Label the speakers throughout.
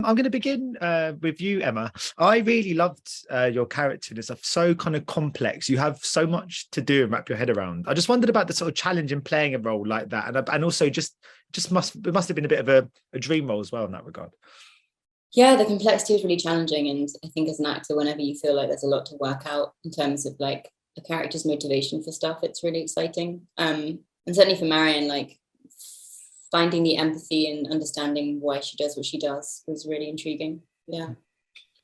Speaker 1: I'm going to begin with you, Emma. I really loved your character. It's so kind of complex. You have so much to do and wrap your head around. I just wondered about the sort of challenge in playing a role like that, and also it must have been a bit of a dream role as well in that regard.
Speaker 2: Yeah, the complexity is really challenging, and I think as an actor, whenever you feel like there's a lot to work out in terms of like a character's motivation for stuff, it's really exciting. And certainly for Marion, like finding the empathy and understanding why she does what she does was really intriguing. Yeah.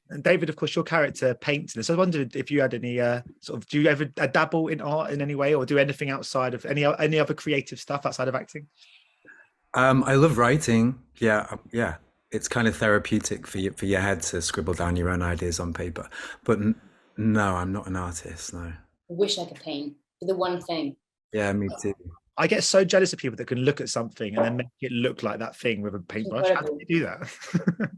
Speaker 1: And David, of course, your character paints this. I wondered if you had any do you ever dabble in art in any way, or do anything outside of any other creative stuff outside of acting?
Speaker 3: I love writing. Yeah. It's kind of therapeutic for your head to scribble down your own ideas on paper. But no, I'm not an artist. No.
Speaker 2: I wish I could paint. The one thing.
Speaker 3: Yeah, me too.
Speaker 1: I get so jealous of people that can look at something and then make it look like that thing with a paintbrush. How do you do that?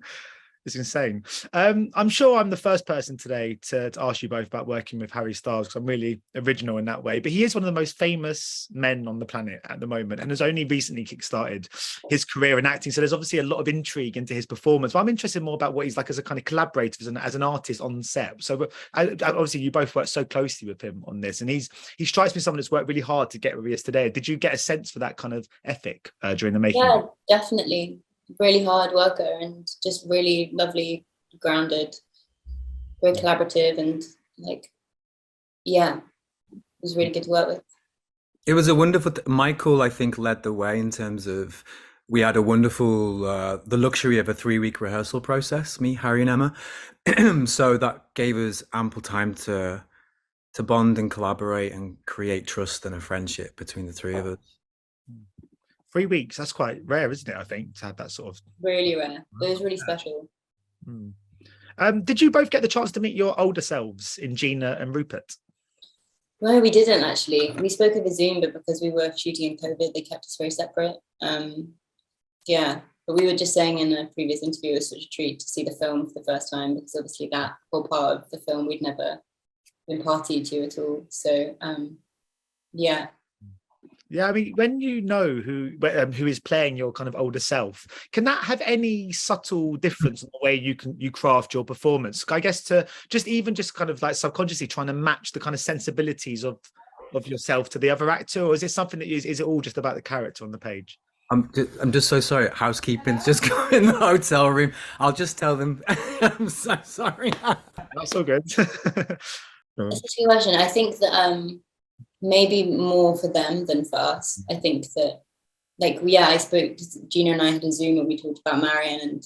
Speaker 1: It's insane. I'm sure I'm the first person today to ask you both about working with Harry Styles, because I'm really original in that way. But he is one of the most famous men on the planet at the moment, and has only recently kickstarted his career in acting. So there's obviously a lot of intrigue into his performance. But I'm interested more about what he's like as a kind of collaborator, as an artist on set. So obviously you both work so closely with him on this, and he strikes me as someone that's worked really hard to get where he is today. Did you get a sense for that kind of ethic during the making?
Speaker 2: Yeah, definitely. Really hard worker and just really lovely, grounded, very collaborative, and like, yeah, it was really good to work with.
Speaker 3: It was a wonderful Michael, I think, led the way in terms of, we had a wonderful the luxury of a 3-week rehearsal process, me, Harry and Emma. So that gave us ample time to bond and collaborate and create trust and a friendship between the three of us.
Speaker 1: 3 weeks, that's quite rare, isn't it? I think, to have that sort of...
Speaker 2: Really rare. It was really special.
Speaker 1: Did you both get the chance to meet your older selves in Gina and Rupert?
Speaker 2: No, we didn't actually. We spoke over Zoom, but because we were shooting in COVID, they kept us very separate. Yeah, but we were just saying in a previous interview, it was such a treat to see the film for the first time, because obviously that whole part of the film we'd never been party to at all. So, yeah.
Speaker 1: Yeah, I mean, when you know who is playing your kind of older self, can that have any subtle difference in the way you craft your performance? I guess to just kind of like subconsciously trying to match the kind of sensibilities of yourself to the other actor, or is it something that is it all just about the character on the page?
Speaker 3: I'm just so sorry. Housekeeping's just going in the hotel room. I'll just tell them. I'm so sorry.
Speaker 1: That's all good.
Speaker 2: That's a good question. I think that maybe more for them than for us. I think that, like, yeah, I spoke to Gina and I had a Zoom and we talked about Marion, and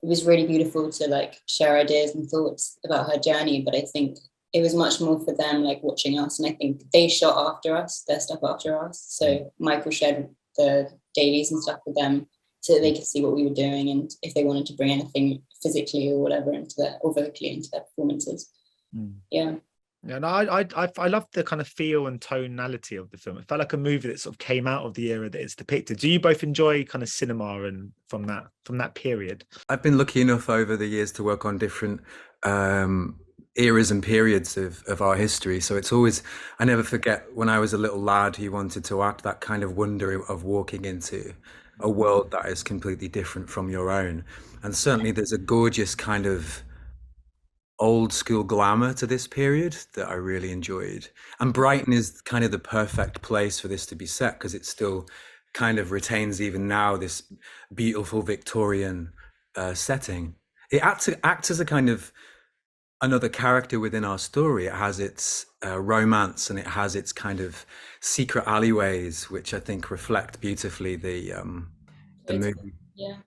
Speaker 2: it was really beautiful to like share ideas and thoughts about her journey. But I think it was much more for them, like watching us. And I think they shot after us, their stuff after us. So Michael shared the dailies and stuff with them so they could see what we were doing, and if they wanted to bring anything physically or whatever or vocally into their performances. Yeah.
Speaker 1: Yeah, no, I love the kind of feel and tonality of the film. It felt like a movie that sort of came out of the era that it's depicted. Do you both enjoy kind of cinema and from that period?
Speaker 3: I've been lucky enough over the years to work on different eras and periods of our history. So it's always, I never forget when I was a little lad who wanted to act, that kind of wonder of walking into a world that is completely different from your own. And certainly there's a gorgeous kind of old school glamour to this period that I really enjoyed. And Brighton is kind of the perfect place for this to be set, because it still kind of retains even now this beautiful Victorian setting. It acts as a kind of another character within our story. It has its romance, and it has its kind of secret alleyways, which I think reflect beautifully the movie.
Speaker 2: Yeah.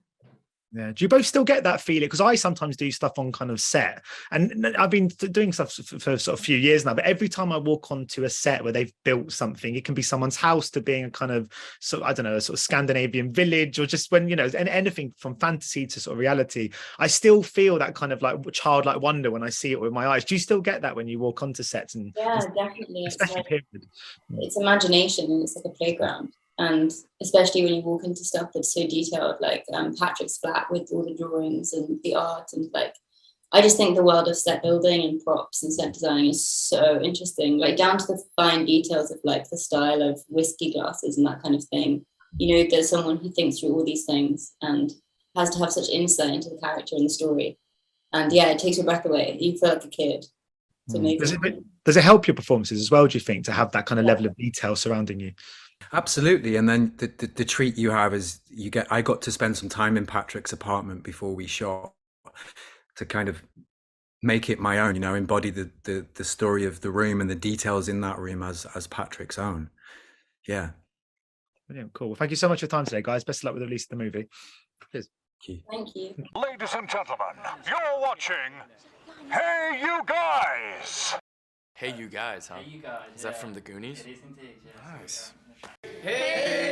Speaker 1: Yeah. Do you both still get that feeling? Because I sometimes do stuff on kind of set, and I've been doing stuff for sort of a few years now, but every time I walk onto a set where they've built something, it can be someone's house to being a kind of sort of, I don't know, a sort of Scandinavian village, or just when, you know, anything from fantasy to sort of reality, I still feel that kind of like childlike wonder when I see it with my eyes. Do you still get that when you walk onto sets? And
Speaker 2: yeah, definitely.
Speaker 1: Especially
Speaker 2: it's imagination, and it's like a playground. And especially when you walk into stuff that's so detailed, like Patrick's flat with all the drawings and the art, and like, I just think the world of set building and props and set design is so interesting, like down to the fine details of like the style of whiskey glasses and that kind of thing. You know, there's someone who thinks through all these things, and has to have such insight into the character and the story. And yeah, it takes your breath away. You feel like a kid. It's amazing.
Speaker 1: Does it help your performances as well, do you think, to have that kind of level of detail surrounding you?
Speaker 3: Absolutely. And then the treat you have is I got to spend some time in Patrick's apartment before we shot to kind of make it my own, embody the story of the room and the details in that room as Patrick's own. Yeah.
Speaker 1: Brilliant. Cool. Well, thank you so much for your time today, guys. Best of luck with the release of the movie. Cheers.
Speaker 2: Thank you.
Speaker 4: Ladies and gentlemen, you're watching Hey You Guys!
Speaker 5: Hey You Guys, huh?
Speaker 6: Hey, you guys.
Speaker 5: Is that from the Goonies?
Speaker 6: It is indeed, yes.
Speaker 5: Nice.
Speaker 6: Hey!